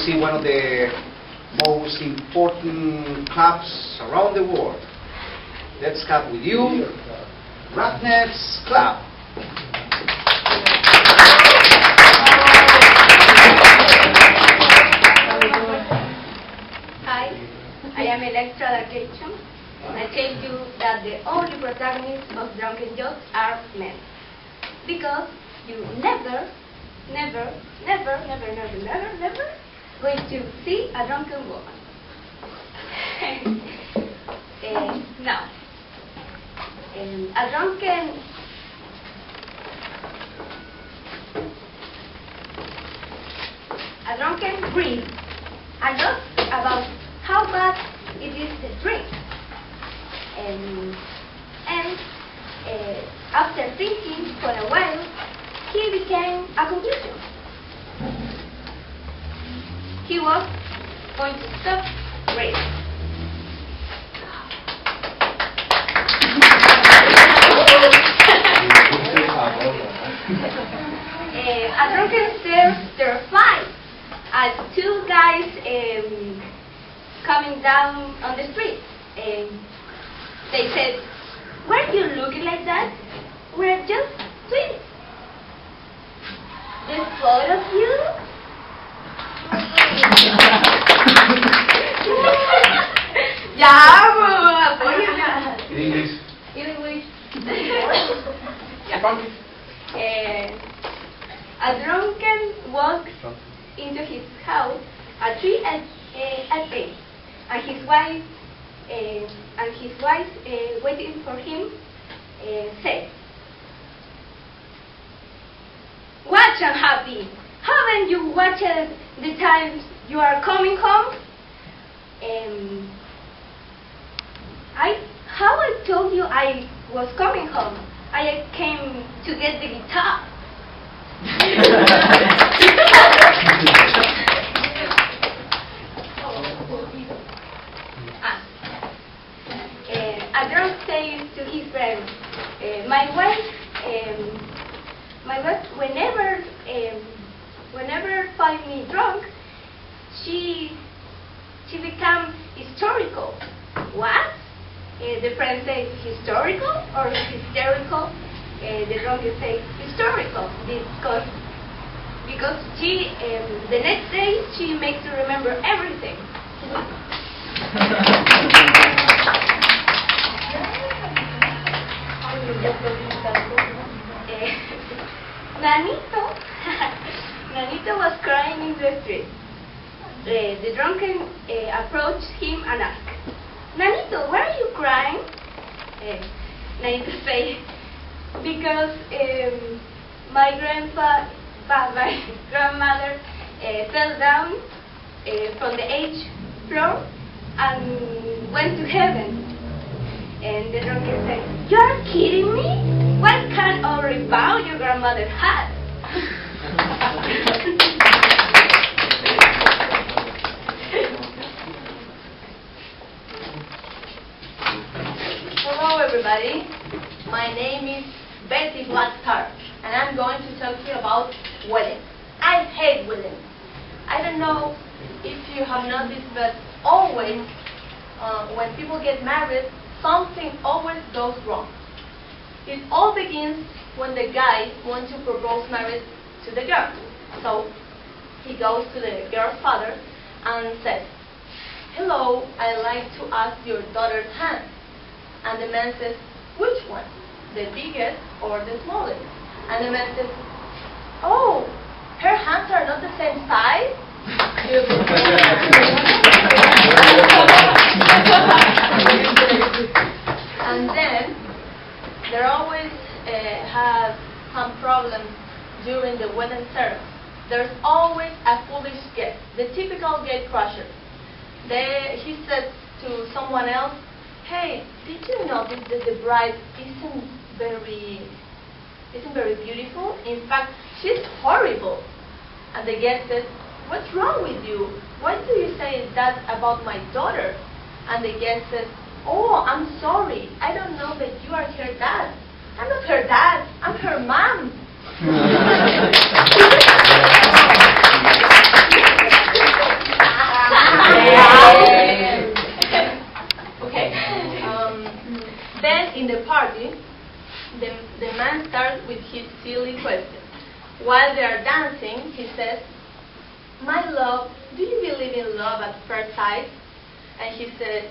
see one of the most important clubs around the world. Let's clap with you, Rudness Club. Hi, I am Electra Location. I tell you that the only protagonists of drunken jokes are men. Because you never going to see a drunken woman. Now, a drunken dreams a lot about how bad it is to drink. And after thinking for a while, he became a conclusion. He was going to stop drinking. A drunken stares terrified at two guys coming down on the street. They said, "Why are you looking like that? We're just twins." "The both of you?" Ya, apóyenla. In English. In English. A drunken walks into his house at 3 a.m. and his wife waiting for him said, "What unhappy? Haven't you watched the times you are coming home?" How I told you I was coming home? I came to get the guitar. A drunk says to his friend, my wife whenever find me drunk, she becomes historical. What? The friend says historical or hysterical. The drunk says historical because she the next day she makes you remember everything. Nanito was crying in the street. The drunken approached him and asked, "Nanito, why are you crying?" Nanito said, "Because my grandmother fell down from the 8th floor and went to heaven." And the drunken said, "You're kidding me? What kind of rebound your grandmother had?" Hello everybody, my name is Betty Blackstar and I'm going to talk to you about weddings. I hate weddings. I don't know if you have noticed, but always when people get married, something always goes wrong. It all begins when the guy wants to propose marriage to the girl. So he goes to the girl's father and says, "Hello, I'd like to ask your daughter's hand." And the man says, "Which one? The biggest or the smallest?" And the man says, "Oh, her hands are not the same size?" And then there always have some problems during the wedding ceremony. There's always a foolish guest, the typical gate crusher. He says to someone else, "Hey, did you notice that the bride isn't very beautiful? In fact, she's horrible." And the guest says, "What's wrong with you? Why do you say that about my daughter?" And the guest says, "Oh, I'm sorry. I don't know that you are her dad." "I'm not her dad. I'm her mom." while they are dancing, he says, "My love, do you believe in love at first sight?" And he said,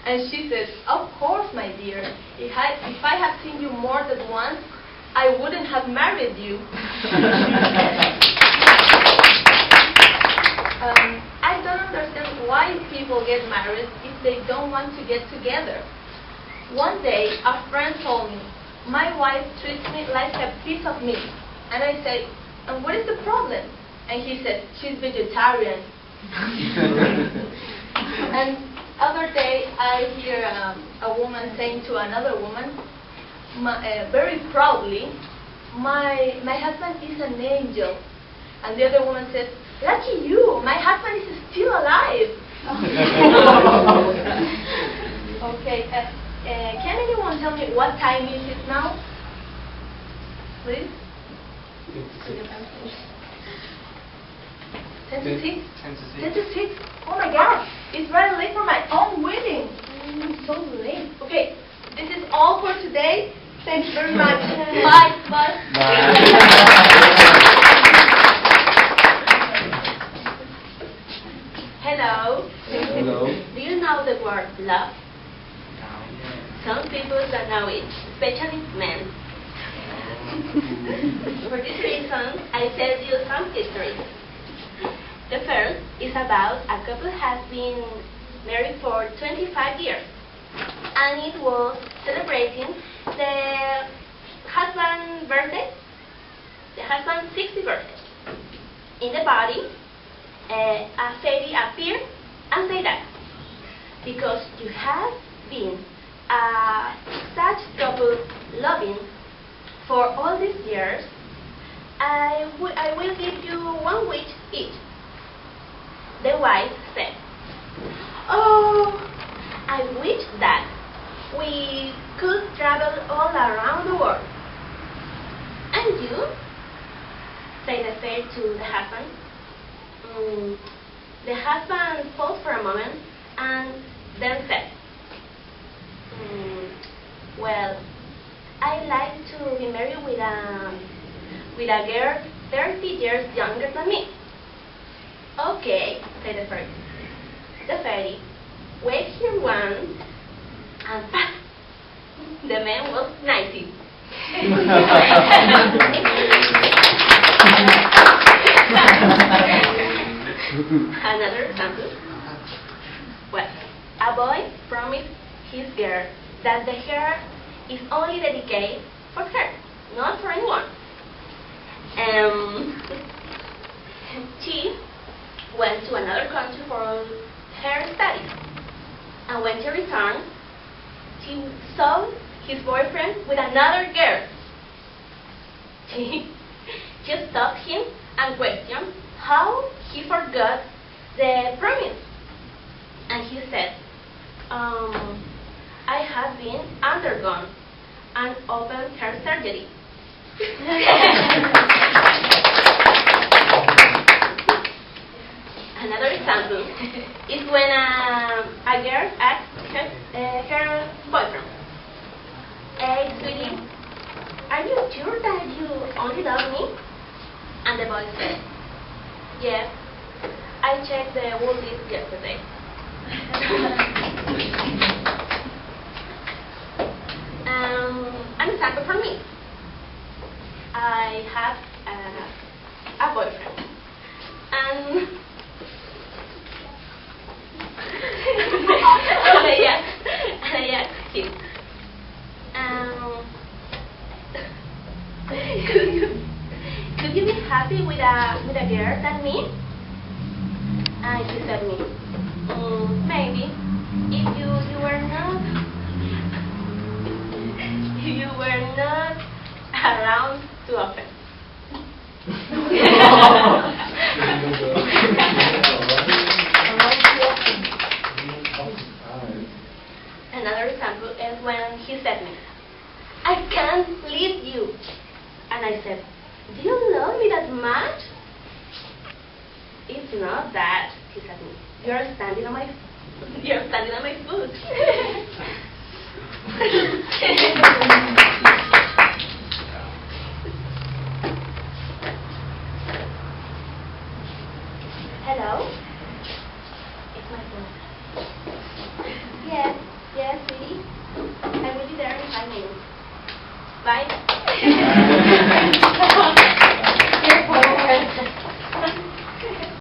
and she said, "Of course, my dear. If I had seen you more than once, I wouldn't have married you." I don't understand why people get married if they don't want to get together. One day, a friend told me, "My wife treats me like a piece of meat." And I said, "And what is the problem?" And he said, "She's vegetarian." And other day, I hear a woman saying to another woman, very proudly, my husband is an angel." And the other woman said, "Lucky you, my husband is still alive." Okay, can anyone tell me what time is it now? Please? 10 to 6? 10 to 6? Oh my God, it's very late for my own wedding. So late. Okay, this is all for today. Thanks very much. Bye. Bye. Hello. Hello. Do you know the word love? Some people don't know it, especially men. For this reason, I tell you some histories. The first is about a couple has been married for 25 years, and it was celebrating the husband's birthday, the husband's 60th birthday. In the party, a fairy appeared and said that because you have been such couple loving for all these years, I will give you 1 week each. The wife said, "Oh, I wish that we could travel all around the world." "And you?" said the fairy to the husband. The husband paused for a moment and then said, "Well, I'd like to be married with a girl 30 years younger than me." "Okay," said the fairy. The fairy waved him once, and paf! The man was 90. Another example. Well, a boy promised his girl that the hair is only dedicated for her, not for anyone. She went to another country for her studies, and when she returned, she saw his boyfriend with another girl. She stopped him and questioned how he forgot the promise. And he said, "I have been undergone an open heart surgery." Another example is when a girl asks her boyfriend, "Hey, sweetie, are you sure that you only love me?" And the boy said, "Yes, I checked the whole list yesterday." An example for me. I have a boyfriend, and I asked him, could you be happy with a girl than me? And he said me, maybe if you were not around too often. Another example is when he said me, "I can't leave you." And I said, "Do you love me that much?" "It's not that," he said to me. You're standing on my foot." Hello? It's my phone. Yes, yes, sweetie. I will be there in 5 minutes. Bye.